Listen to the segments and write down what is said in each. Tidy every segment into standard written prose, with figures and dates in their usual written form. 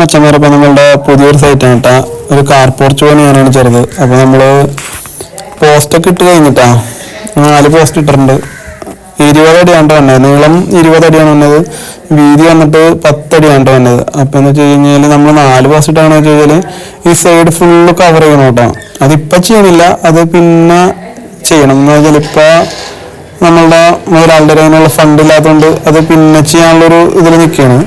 മെച്ചന്മാരൊക്കെ നമ്മളുടെ പുതിയൊരു സൈറ്റാണ് കേട്ടാ. ഒരു കാർ പോർച്ച് പണിയാനാണ് ചെറുത്. അപ്പോൾ നമ്മൾ പോസ്റ്റൊക്കെ ഇട്ട് കഴിഞ്ഞിട്ടാ 4 പോസ്റ്റ് ഇട്ടിട്ടുണ്ട്. 20 അടിയാണ് വന്നത്. നീളം 20 അടിയാണ് വന്നത്. വീതി വന്നിട്ട് 10 അടിയാണ് വന്നത്. അപ്പോൾ എന്ന് വെച്ച് കഴിഞ്ഞാൽ നമ്മൾ 4 പോസ്റ്റ് ഇട്ടാണെന്ന് വെച്ച് കഴിഞ്ഞാൽ ഈ സൈഡ് ഫുള്ള് കവർ ചെയ്യണം കേട്ടോ. അതിപ്പോൾ ചെയ്യണില്ല, അത് പിന്നെ ചെയ്യണം. എന്ന് വെച്ചാൽ ഇപ്പോൾ നമ്മളുടെ ഒരാളുടെ അതിനുള്ള ഫണ്ട് ഇല്ലാത്തതുകൊണ്ട് അത് പിന്നെ ചെയ്യാനുള്ളൊരു ഇതിൽ നിൽക്കുകയാണ്.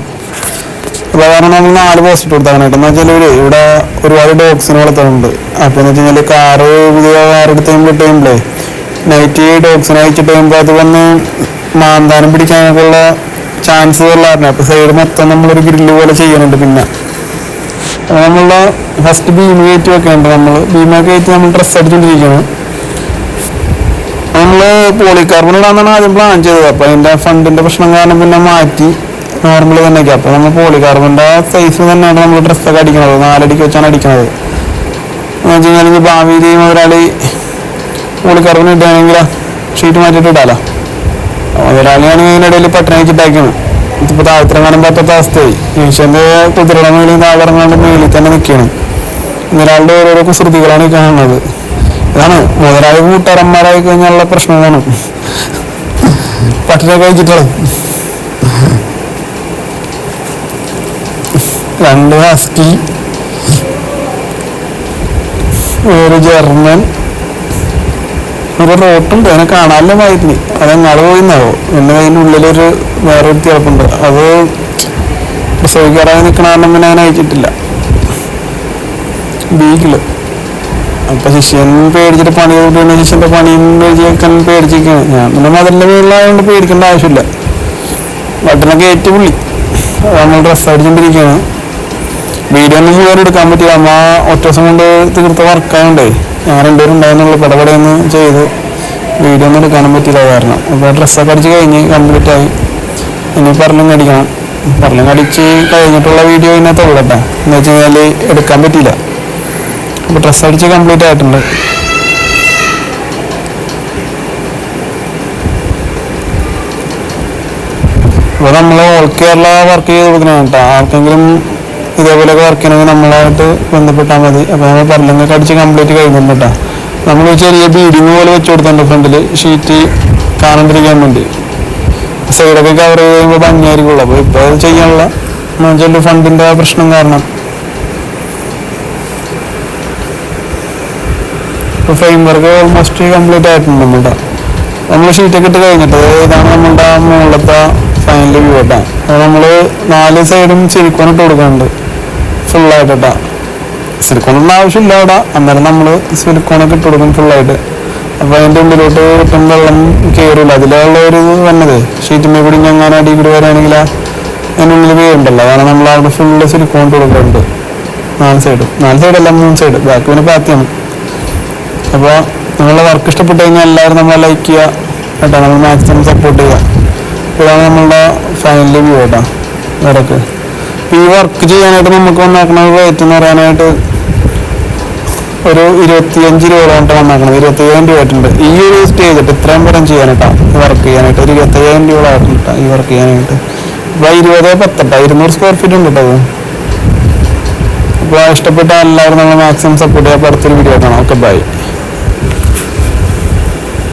അപ്പോൾ കാരണം നമ്മൾ 4 പോസ്റ്റ് ഇട്ട് കൊടുത്താനായിട്ട് എന്ന് വെച്ചാൽ ഇവിടെ ഒരുപാട് ഡോഗ്സിനെ വളർത്തുന്നുണ്ട്. അപ്പോൾ എന്ന് വെച്ച് കഴിഞ്ഞാൽ പുതിയ കാർ എടുത്ത് കഴിയുമ്പോഴേ നൈറ്റ് ഡോഗ്സിനെ അയച്ചിട്ട് കഴിയുമ്പോൾ അത് വന്ന് മാന്താനം പിടിക്കാനൊക്കെ ഉള്ള ചാൻസ് ഉള്ളതാണ്. അപ്പോൾ സൈഡ് മൊത്തം നമ്മളൊരു ഗ്രില്ല് പോലെ ചെയ്യുന്നുണ്ട്. പിന്നെ നമ്മളുടെ ഫസ്റ്റ് ബീം കയറ്റി വെക്കുന്നുണ്ട്. ബീമൊക്കെ കയറ്റി നമ്മൾ ഡ്രസ്സ് അടിച്ചുകൊണ്ടിരിക്കുകയാണ്. നമ്മൾ പോളികാർബൺ ഇടാന്നാണ് ആദ്യം പ്ലാൻ ചെയ്തത്. അപ്പോൾ അതിൻ്റെ ഫണ്ടിൻ്റെ പ്രശ്നം കാരണം പിന്നെ മാറ്റി നോർമൽ തന്നെയൊക്കെ. അപ്പോൾ നമ്മൾ പോളികാർബണിൻ്റെ സൈസ് തന്നെയാണ് നമ്മൾ ഡ്രസ്സൊക്കെ അടിക്കുന്നത്. 4 അടിക്ക് വെച്ചാണ് അടിക്കുന്നത്. എന്ന് വെച്ച് കഴിഞ്ഞാൽ ഭാവിയിൽ ഒരാൾ പോളികാർബൺ ഇടുകയാണെങ്കിൽ ഷീറ്റ് മാറ്റിയിട്ട് ഇടാലോ. ഒരാളെയാണെങ്കിൽ അതിനിടയിൽ പട്ടണ വെച്ചിട്ടാക്കണം. ഇതിപ്പോൾ താഴ്ത്തിറങ്ങാനും പറ്റാത്ത അവസ്ഥയായി. മനുഷ്യൻ്റെ കുതിരയുടെ മേളിൽ താഴെറങ്ങാണ്ട് മേളിൽ തന്നെ നിൽക്കുകയാണ്. ഒരാളുടെ ഓരോരോ കുസൃതികളാണ് ഈ കാണുന്നത്. ഇതാണ് മുതലാളി കൂട്ടുകാരന്മാരായി കഴിഞ്ഞാലുള്ള പ്രശ്നമാണ്. പട്ടണ കഴിച്ചിട്ടുള്ളത് 2 ഹസ്കി, ഒരു ജർമ്മൻ, ഒരു റോട്ടുണ്ട്. അതിനെ കാണാനല്ലേ മായിരുന്നു. അതെങ്ങാട് പോയിന്നാവോ. പിന്നെ അതിൻ്റെ ഉള്ളിലൊരു വേറൊരു തിളപ്പുണ്ട്. അത് പ്രസവിക്കാറായി നിൽക്കണ കാരണം പിന്നെ അങ്ങനെ അയച്ചിട്ടില്ല. ബീഗിള്. അപ്പം ശിഷ്യൻ പേടിച്ചിട്ട് പണി ചെയ്തിട്ട് ശിഷ്യൻ്റെ പണിയും വെക്കാൻ പേടിച്ചിരിക്കുകയാണ്. ഞാൻ പിന്നെ മതിലിൻ്റെ പേരിലായതുകൊണ്ട് പേടിക്കേണ്ട ആവശ്യമില്ല. ബട്ടനൊക്കെ ഏറ്റവും പുള്ളി നമ്മൾ ഡ്രസ്സ് അടിച്ചുകൊണ്ടിരിക്കുകയാണ്. വീഡിയോ ഒന്നും മുഴുവൻ എടുക്കാൻ പറ്റില്ല. അമ്മ ഒറ്റ ദിവസം കൊണ്ട് തീർത്ത വർക്കായോണ്ടേ ഞാൻ 2 പേരുണ്ടായിരുന്നുള്ളൂ. പടപടയൊന്നും ചെയ്ത് വീഡിയോ ഒന്നും എടുക്കാനും പറ്റില്ല കാരണം. അപ്പോൾ ഡ്രസ്സൊക്കെ അടിച്ച് കഴിഞ്ഞ് കംപ്ലീറ്റ് ആയി. ഇനി പറലും അടിക്കണം. പറലും അടിച്ച് കഴിഞ്ഞിട്ടുള്ള വീഡിയോ ഇതിനകത്തുള്ളൂ കേട്ടോ. എന്ന് വെച്ച് കഴിഞ്ഞാൽ എടുക്കാൻ പറ്റിയില്ല. അപ്പോൾ ഡ്രസ്സ് അടിച്ച് കംപ്ലീറ്റ് ആയിട്ടുണ്ട്. അപ്പോൾ നമ്മൾ ഓൾ കേരള വർക്ക് ചെയ്ത് കൊടുക്കണം കേട്ടോ. ആർക്കെങ്കിലും ഇതേപോലെയൊക്കെ വർക്ക് ചെയ്യണമെങ്കിൽ നമ്മളായിട്ട് ബന്ധപ്പെട്ടാൽ മതി. അപ്പോൾ നമ്മൾ പറലൊക്കെ അടിച്ച് കംപ്ലീറ്റ് കഴിഞ്ഞിട്ടുണ്ട് കേട്ടോ. നമ്മൾ ചെറിയ ബീഡിങ് പോലെ വെച്ച് കൊടുത്തിട്ടുണ്ട് ഫ്രണ്ടിൽ, ഷീറ്റ് കാണാണ്ടിരിക്കാൻ വേണ്ടി. സൈഡൊക്കെ കവർ ചെയ്ത് കഴിയുമ്പോൾ ഭംഗിയായിരിക്കുള്ളൂ. അപ്പോൾ ഇപ്പോൾ അത് ചെയ്യാനുള്ള എന്നുവെച്ചാൽ ഫണ്ടിൻ്റെ പ്രശ്നം കാരണം. ഇപ്പോൾ ഫ്രെയിം വർക്ക് ഓൾമോസ്റ്റ് കംപ്ലീറ്റ് ആയിട്ടുണ്ട് നമ്മളുടെ. നമ്മൾ ഷീറ്റൊക്കെ ഇട്ട് കഴിഞ്ഞിട്ട് ഇതാണ് നമ്മളുടെ മുകളിലത്തെ ഫൈനൽ വ്യൂ കേട്ടോ. അത് നമ്മൾ 4 സൈഡും സിലിക്കോൺ ഇട്ട് കൊടുക്കുന്നുണ്ട് ഫുള്ളായിട്ട് കേട്ടോ. സിലിക്കോണൊന്നും ആവശ്യമില്ല അവിടെ. അന്നേരം നമ്മൾ സിലിക്കോണൊക്കെ ഇട്ട് കൊടുക്കും ഫുള്ളായിട്ട്. അപ്പോൾ അതിൻ്റെ ഉള്ളിലോട്ട് ഒട്ടും വെള്ളം കയറില്ല. അതിലുള്ള ഒരു വന്നത് ഷീറ്റിൻ്റെ കൂടി ഞങ്ങൾ അടി കൂടി വരികയാണെങ്കിൽ അതിൻ്റെ ഉള്ളിൽ വീഴുണ്ടല്ലോ. അതാണ് നമ്മൾ അവിടെ ഫുള്ള് സിലിക്കോൺ ഇട്ട് കൊടുക്കുന്നുണ്ട്. 4 സൈഡല്ല 3 സൈഡ്. ബാക്കി പിന്നെ പാത്തിയാണ്. അപ്പോൾ നിങ്ങളുടെ വർക്ക് ഇഷ്ടപ്പെട്ട് കഴിഞ്ഞാൽ എല്ലാവരും നമ്മളെ ലൈക്ക് ചെയ്യുക കേട്ടോ. നമ്മൾ മാക്സിമം സപ്പോർട്ട് ചെയ്യുക. ഇതാണ് നമ്മളുടെ ഫൈനൽ വ്യൂ കേട്ടോ. ഇടയ്ക്ക് ഈ വർക്ക് ചെയ്യാനായിട്ട് നമുക്ക് വന്നേക്കണ റേറ്റ് എന്ന് പറയാനായിട്ട് ഒരു 25 രൂപ വന്നേക്കണത്. 27,000 രൂപ ആയിട്ടുണ്ട് ഈ ഒരു സ്റ്റേജ് ഇട്ട് ഇത്രയും പേരും ചെയ്യാനായിട്ടാ. വർക്ക് ചെയ്യാനായിട്ട് ഒരു 25,000 രൂപ ആയിട്ടുണ്ട് കേട്ടോ ഈ വർക്ക് ചെയ്യാനായിട്ട്. അപ്പോൾ 20/10 200 സ്ക്വയർ ഫീറ്റ് ഉണ്ട് കേട്ടോ. അപ്പോൾ ഇഷ്ടപ്പെട്ട എല്ലാവരും നമ്മൾ മാക്സിമം സപ്പോർട്ട് ചെയ്യാൻ അടുത്തൊരു വീഡിയോ കാണാം. Okay, by.